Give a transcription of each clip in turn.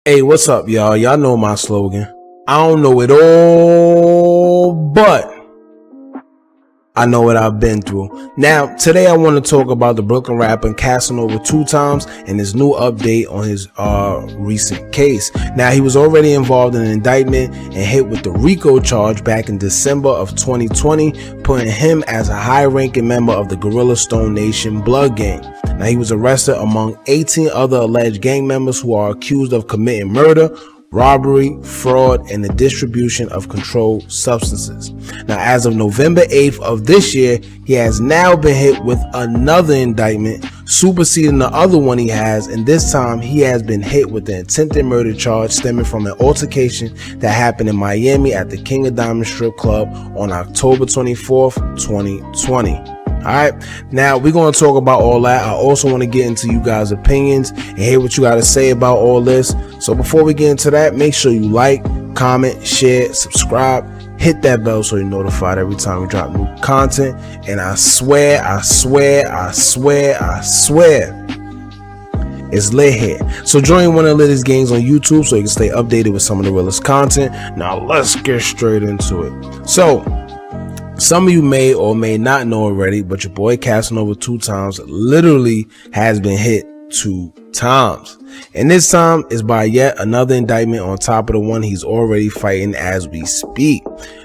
Hey, what's up, y'all? Y'all know my slogan. I don't know it all, but I know what I've been through. Now, today I want to talk about the Brooklyn rapper Casanova2x and his new update on his recent case. Now, he was already involved in an indictment and hit with the RICO charge back in December of 2020, putting him as a high-ranking member of the Gorilla Stone Nation Blood Gang. Now, he was arrested among 18 other alleged gang members who are accused of committing murder, robbery, fraud, and the distribution of controlled substances. Now, as of November 8th of this year, he has now been hit with another indictment, superseding the other one he has, and this time he has been hit with the attempted murder charge stemming from an altercation that happened in Miami at the King of Diamonds strip club on October 24th, 2020. Alright, now we're going to talk about all that. I also want to get into you guys' opinions and hear what you got to say about all this. So before we get into that, make sure you like, comment, share, subscribe, hit that bell so you're notified every time we drop new content. And I swear, it's lit here. So join one of the latest gangs on YouTube so you can stay updated with some of the realest content. Now let's get straight into it. So, some of you may or may not know already, but your boy Casanova2x literally has been hit 2 times. And this time is by yet another indictment on top of the one he's already fighting as we speak.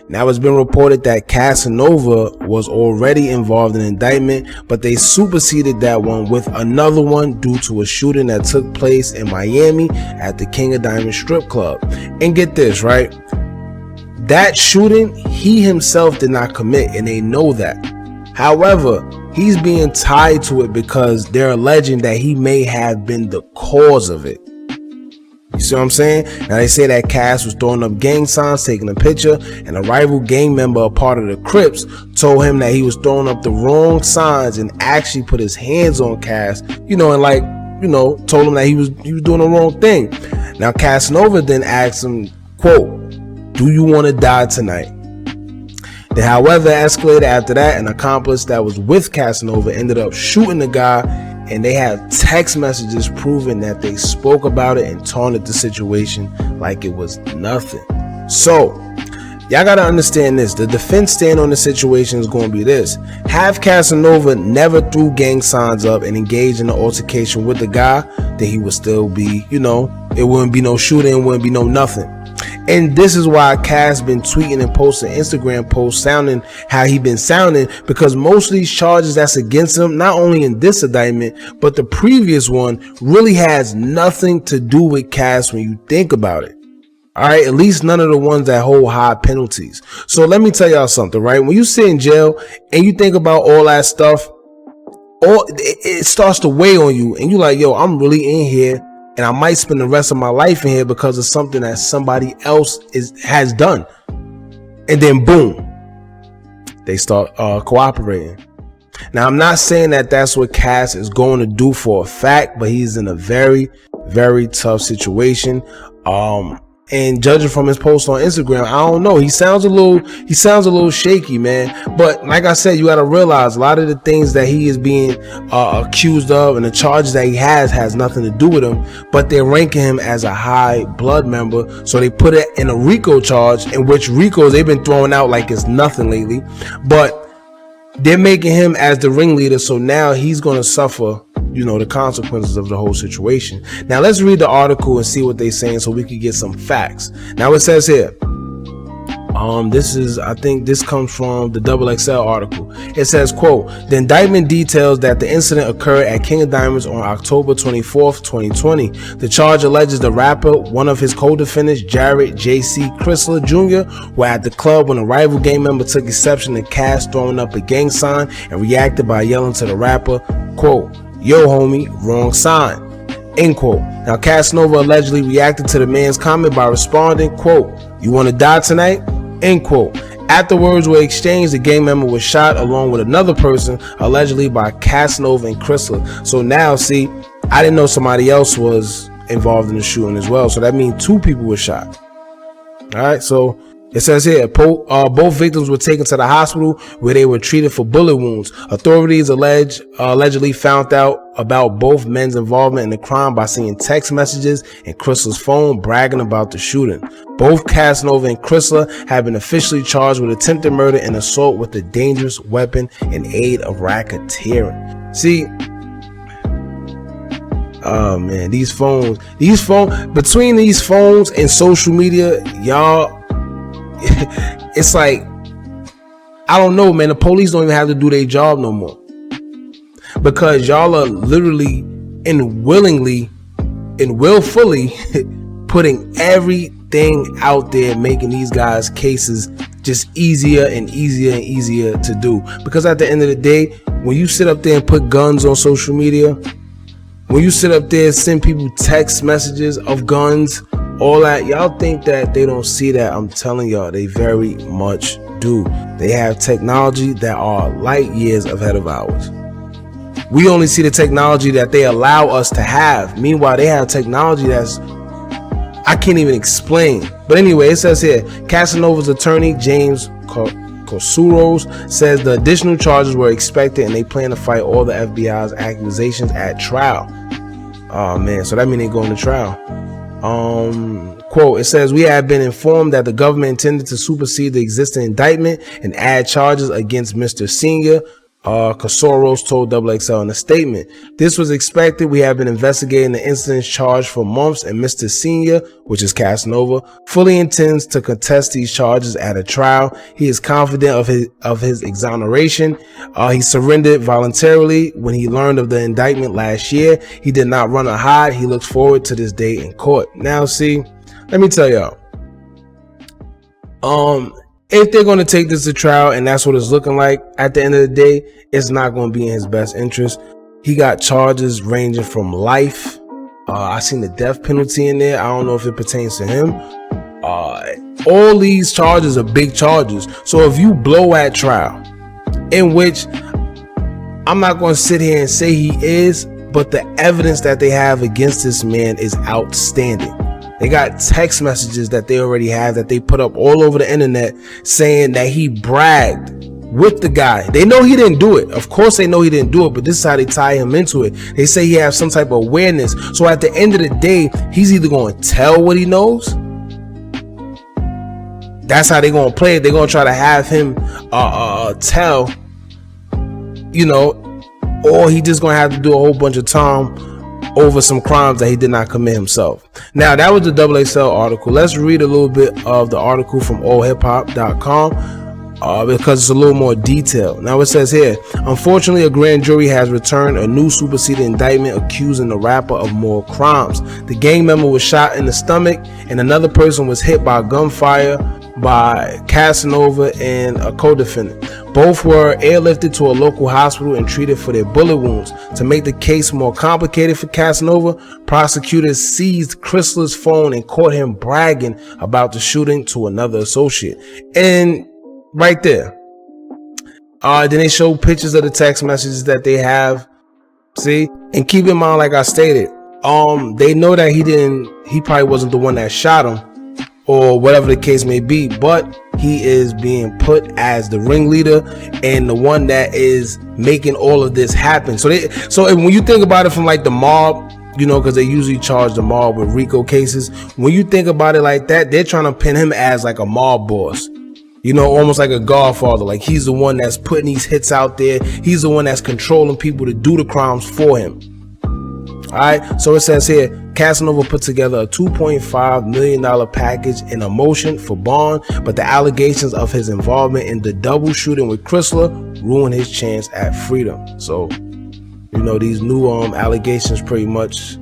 Now, it's been reported that Casanova was already involved in an indictment, but they superseded that one with another one due to a shooting that took place in Miami at the King of Diamonds strip club. And get this, right? That shooting, he himself did not commit, and they know that. However, he's being tied to it because they're alleging that he may have been the cause of it. You see what I'm saying? Now, they say that Cass was throwing up gang signs, taking a picture, and a rival gang member, a part of the Crips, told him that he was throwing up the wrong signs and actually put his hands on Cass, and told him that he was doing the wrong thing. Now, Casanova then asked him, quote, "Do you want to die tonight?" Then, however, escalated after that. An accomplice that was with Casanova ended up shooting the guy, and they had text messages proving that they spoke about it and taunted the situation like it was nothing. So, y'all gotta understand this. The defense stand on the situation is going to be this. Have Casanova never threw gang signs up and engaged in an altercation with the guy, then he would still be, it wouldn't be no shooting, it wouldn't be no nothing. And this is why Cass been tweeting and posting Instagram posts sounding how he been sounding, because most of these charges that's against him, not only in this indictment, but the previous one, really has nothing to do with Cass when you think about it. All right, at least none of the ones that hold high penalties. So let me tell y'all something, right? When you sit in jail and you think about all that stuff, it starts to weigh on you, and you like, yo, I'm really in here. And I might spend the rest of my life in here because of something that somebody else has done. And then boom, they start cooperating. Now, I'm not saying that that's what Cass is going to do for a fact, but he's in a very, very tough situation. And judging from his post on Instagram, I don't know. He sounds a little shaky, man. But like I said, you got to realize a lot of the things that he is being accused of and the charges that he has nothing to do with him. But they're ranking him as a high blood member, so they put it in a RICO charge, in which RICOs they've been throwing out like it's nothing lately. But they're making him as the ringleader, so now he's going to suffer the consequences of the whole situation. Now let's read the article and see what they're saying so we can get some facts. Now it says here, I think this comes from the XXL article. It says, quote, "The indictment details that the incident occurred at King of Diamonds on October 24th, 2020. The charge alleges the rapper, one of his co-defendants, Jared J.C. Chrysler Jr., were at the club when a rival gang member took exception to Cass throwing up a gang sign and reacted by yelling to the rapper, quote, 'Yo, homie, wrong sign,' end quote. Now, Casanova allegedly reacted to the man's comment by responding, quote, 'You want to die tonight?' end quote. After words were exchanged, the gang member was shot along with another person, allegedly by Casanova and Chrysler. So now, see, I didn't know somebody else was involved in the shooting as well. So that means 2 people were shot. All right, so It says here, both victims were taken to the hospital where they were treated for bullet wounds. Authorities allegedly found out about both men's involvement in the crime by seeing text messages in Chrysler's phone bragging about the shooting. Both Casanova and Chrysler have been officially charged with attempted murder and assault with a dangerous weapon in aid of racketeering. See, oh man, between these phones and social media, y'all, it's like, I don't know, man. The police don't even have to do their job no more, because y'all are literally and willingly and willfully putting everything out there, making these guys' cases just easier and easier and easier to do. Because at the end of the day, when you sit up there and put guns on social media, when you sit up there and send people text messages of guns, all that, y'all think that they don't see that. I'm telling y'all, they very much do. They have technology that are light years ahead of ours. We only see the technology that they allow us to have. Meanwhile, they have technology that's, I can't even explain. But anyway, it says here, Casanova's attorney, James Kosuros, says the additional charges were expected and they plan to fight all the FBI's accusations at trial. Oh man, so that means they going to trial. Quote, it says, we have been informed that the government intended to supersede the existing indictment and add charges against Mr. Senior, Kosuros told XXL in a statement. This was expected. We have been investigating the incidents charged for months, and Mr. Senior, which is Casanova, fully intends to contest these charges at a trial. He is confident of his exoneration. He surrendered voluntarily when he learned of the indictment last year. He did not run or hide. He looks forward to this day in court. Now, see, let me tell y'all. If they're going to take this to trial, and that's what it's looking like, at the end of the day, it's not going to be in his best interest. He got charges ranging from life. I seen the death penalty in there. I don't know if it pertains to him. All these charges are big charges. So if you blow at trial, in which I'm not going to sit here and say he is, but the evidence that they have against this man is outstanding. They got text messages that they already have that they put up all over the internet saying that he bragged with the guy. They know he didn't do it. Of course they know he didn't do it, but this is how they tie him into it. They say he has some type of awareness. So at the end of the day, he's either going to tell what he knows. That's how they're going to play it. They're going to try to have him tell, you know, or he just going to have to do a whole bunch of time over some crimes that he did not commit himself. Now, that was the XXL article. Let's read a little bit of the article from allhiphop.com because it's a little more detailed. Now, it says here, unfortunately, a grand jury has returned a new superseded indictment accusing the rapper of more crimes. The gang member was shot in the stomach and another person was hit by gunfire by Casanova and a co-defendant. Both were airlifted to a local hospital and treated for their bullet wounds. To make the case more complicated for Casanova, prosecutors seized Chrysler's phone and caught him bragging about the shooting to another associate. And right there, then they show pictures of the text messages that they have. See, and keep in mind, like I stated, they know that he probably wasn't the one that shot him, or whatever the case may be, but he is being put as the ringleader and the one that is making all of this happen. So when you think about it from like the mob, you know, because they usually charge the mob with RICO cases. When you think about it like that, they're trying to pin him as like a mob boss, you know, almost like a godfather. Like he's the one that's putting these hits out there. He's the one that's controlling people to do the crimes for him. All right, so it says here, Casanova put together a $2.5 million package in a motion for bond, but the allegations of his involvement in the double shooting with Chrysler ruined his chance at freedom. So, you know, these new allegations pretty much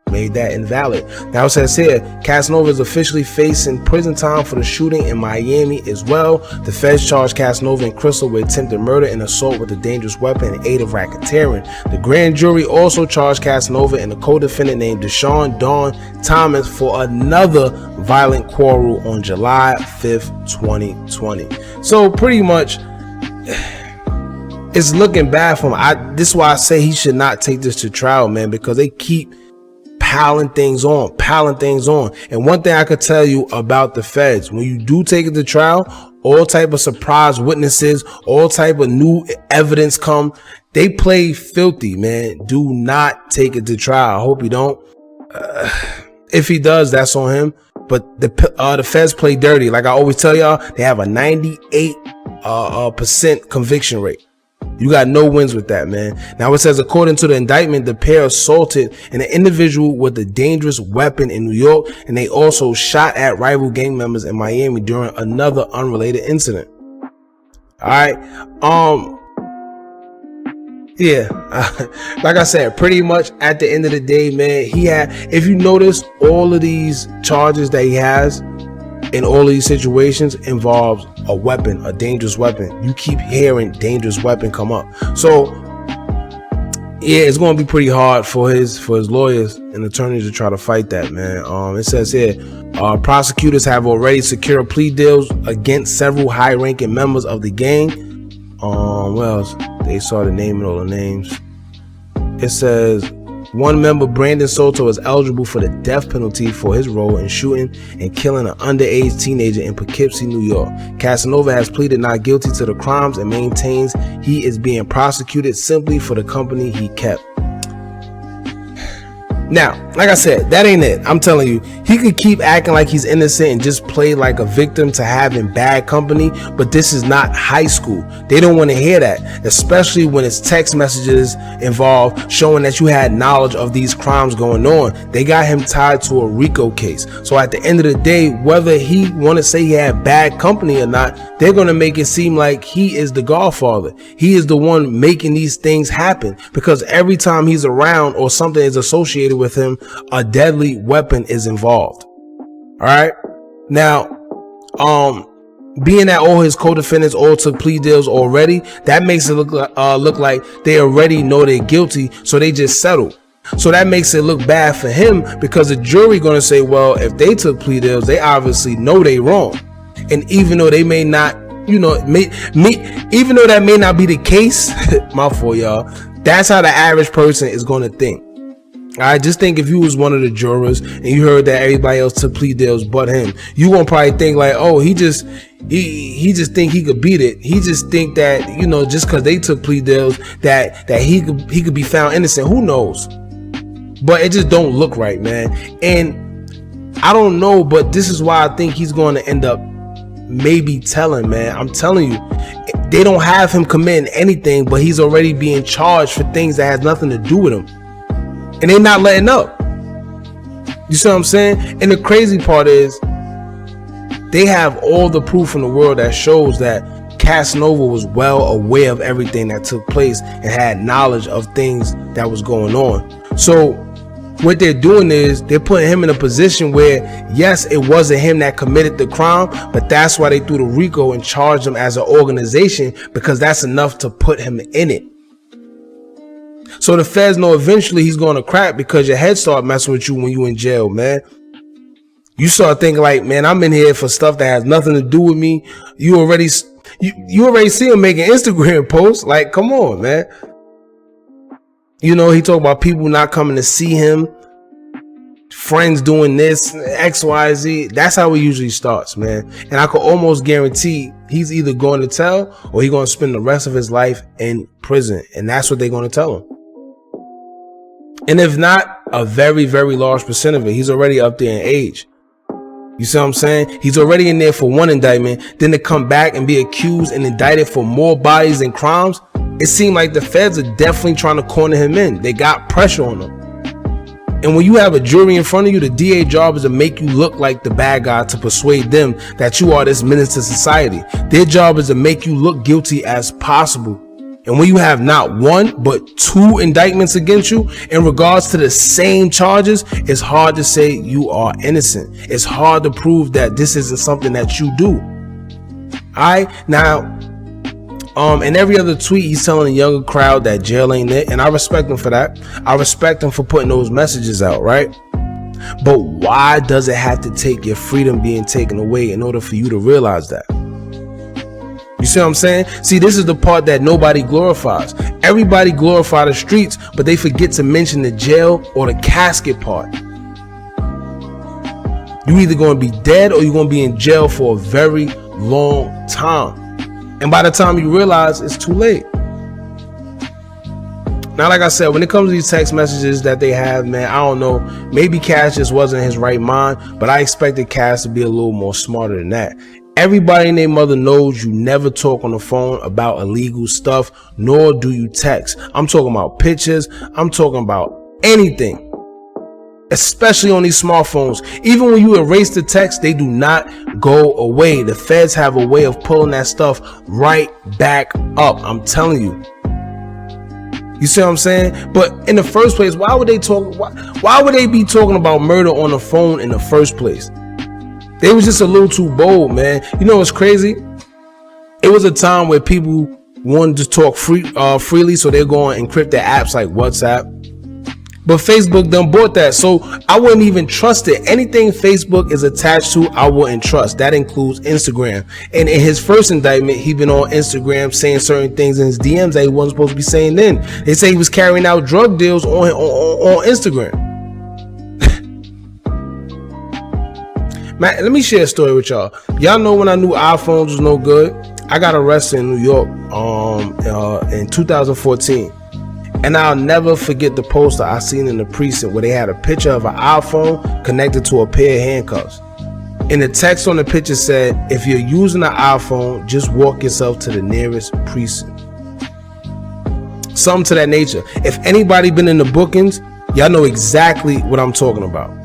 made that invalid. Now it says here, Casanova is officially facing prison time for the shooting in Miami as well. The feds charged Casanova and Chrysler with attempted murder and assault with a dangerous weapon in aid of racketeering. The grand jury also charged Casanova and a co-defendant named Deshaun Dawn Thomas for another violent quarrel on July 5th, 2020. So pretty much, it's looking bad for him. This is why I say he should not take this to trial, man, because they keep piling things on. And one thing I could tell you about the feds, when you do take it to trial, all type of surprise witnesses, all type of new evidence come. They play filthy, man. Do not take it to trial. I hope you don't. If he does, that's on him. But the feds play dirty. Like I always tell y'all, they have a 98% conviction rate. You got no wins with that, man. Now it says, according to the indictment, the pair assaulted an individual with a dangerous weapon in New York, and they also shot at rival gang members in Miami during another unrelated incident. All right. Yeah, like I said, pretty much at the end of the day, man, if you notice, all of these charges that he has in all of these situations involves a weapon, a dangerous weapon. You keep hearing dangerous weapon come up. So yeah, it's going to be pretty hard for his lawyers and attorneys to try to fight that, man. It says here, prosecutors have already secured plea deals against several high-ranking members of the gang. Well, they started naming all the names. It says one member, Brandon Soto, is eligible for the death penalty for his role in shooting and killing an underage teenager in Poughkeepsie, New York. Casanova has pleaded not guilty to the crimes and maintains he is being prosecuted simply for the company he kept. Now, like I said, that ain't it. I'm telling you, he could keep acting like he's innocent and just play like a victim to having bad company, but this is not high school. They don't want to hear that, especially when it's text messages involved showing that you had knowledge of these crimes going on. They got him tied to a RICO case. So at the end of the day, whether he want to say he had bad company or not, they're going to make it seem like he is the godfather. He is the one making these things happen, because every time he's around or something is associated with him, a deadly weapon is involved. All right. Now, being that all his co-defendants all took plea deals already, that makes it look like they already know they're guilty, so they just settled. So that makes it look bad for him, because the jury gonna say, well, if they took plea deals, they obviously know they wrong. And even though they may not, even though that may not be the case, my fault, y'all, that's how the average person is gonna think. I just think if you was one of the jurors and you heard that everybody else took plea deals but him, you gonna probably think like, oh, he just think he could beat it. He just think that, just because they took plea deals that he could be found innocent. Who knows? But it just don't look right, man. And I don't know, but this is why I think he's going to end up maybe telling, man. I'm telling you, they don't have him committing anything, but he's already being charged for things that has nothing to do with him. And they're not letting up. You see what I'm saying? And the crazy part is, they have all the proof in the world that shows that Casanova was well aware of everything that took place and had knowledge of things that was going on. So what they're doing is they're putting him in a position where, yes, it wasn't him that committed the crime, but that's why they threw the RICO and charged him as an organization, because that's enough to put him in it. So the feds know eventually he's going to crack, because your head start messing with you when you in jail, man. You start thinking like, man, I'm in here for stuff that has nothing to do with me. You already see him making Instagram posts. Like, come on, man. He talk about people not coming to see him, friends doing this, X, Y, Z. That's how it usually starts, man. And I could almost guarantee he's either going to tell or he's going to spend the rest of his life in prison. And that's what they're going to tell him. And if not, a very, very large percent of it, he's already up there in age. You see what I'm saying? He's already in there for one indictment. Then to come back and be accused and indicted for more bodies and crimes, it seemed like the feds are definitely trying to corner him in. They got pressure on him. And when you have a jury in front of you, the DA job is to make you look like the bad guy, to persuade them that you are this menace to society. Their job is to make you look guilty as possible. And when you have not one, but two indictments against you in regards to the same charges, it's hard to say you are innocent. It's hard to prove that this isn't something that you do. All right. Now, in every other tweet, he's telling the younger crowd that jail ain't it. And I respect him for that. I respect him for putting those messages out, right? But why does it have to take your freedom being taken away in order for you to realize that? You see what I'm saying? See, this is the part that nobody glorifies. Everybody glorifies the streets, but they forget to mention the jail or the casket part. You either going to be dead or you're going to be in jail for a very long time. And by the time you realize, it's too late. Now, like I said, when it comes to these text messages that they have, man, I don't know. Maybe Cass just wasn't in his right mind, but I expected Cass to be a little more smarter than that. Everybody and their mother knows you never talk on the phone about illegal stuff, nor do you text. I'm talking about pictures. I'm talking about anything, especially on these smartphones. Even when you erase the text, they do not go away. The feds have a way of pulling that stuff right back up. I'm telling you. You see what I'm saying? But in the first place, why would they talk? Why would they be talking about murder on the phone in the first place? They was just a little too bold, man. You know what's crazy? It was a time where people wanted to talk freely, so they're going to encrypt their apps like WhatsApp. But Facebook done bought that, so I wouldn't even trust it. Anything Facebook is attached to, I wouldn't trust. That includes Instagram. And in his first indictment, he been on Instagram saying certain things in his DMs that he wasn't supposed to be saying then. They say he was carrying out drug deals on Instagram. Man, let me share a story with y'all. Y'all know when I knew iPhones was no good, I got arrested in New York in 2014. And I'll never forget the poster I seen in the precinct where they had a picture of an iPhone connected to a pair of handcuffs. And the text on the picture said, if you're using an iPhone, just walk yourself to the nearest precinct. Something to that nature. If anybody been in the bookings, y'all know exactly what I'm talking about.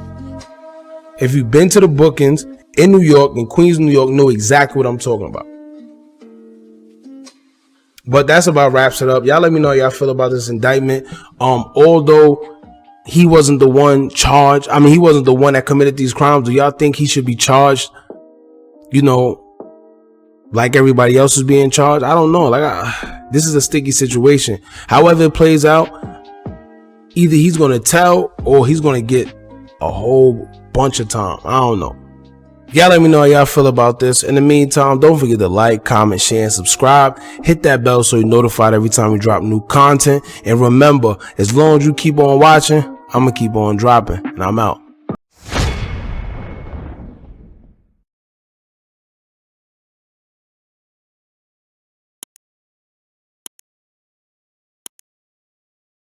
If you've been to the bookings in New York, in Queens, New York, know exactly what I'm talking about. But that's about wraps it up. Y'all let me know how y'all feel about this indictment. Although he wasn't the one charged, I mean, he wasn't the one that committed these crimes, do y'all think he should be charged, you know, like everybody else is being charged? I don't know. This is a sticky situation. However it plays out, either he's going to tell or he's going to get a whole bunch of time. I don't know. Y'all let me know how y'all feel about this. In the meantime, don't forget to like, comment, share, and subscribe. Hit that bell so you're notified every time we drop new content. And remember, as long as you keep on watching, I'm going to keep on dropping. And I'm out.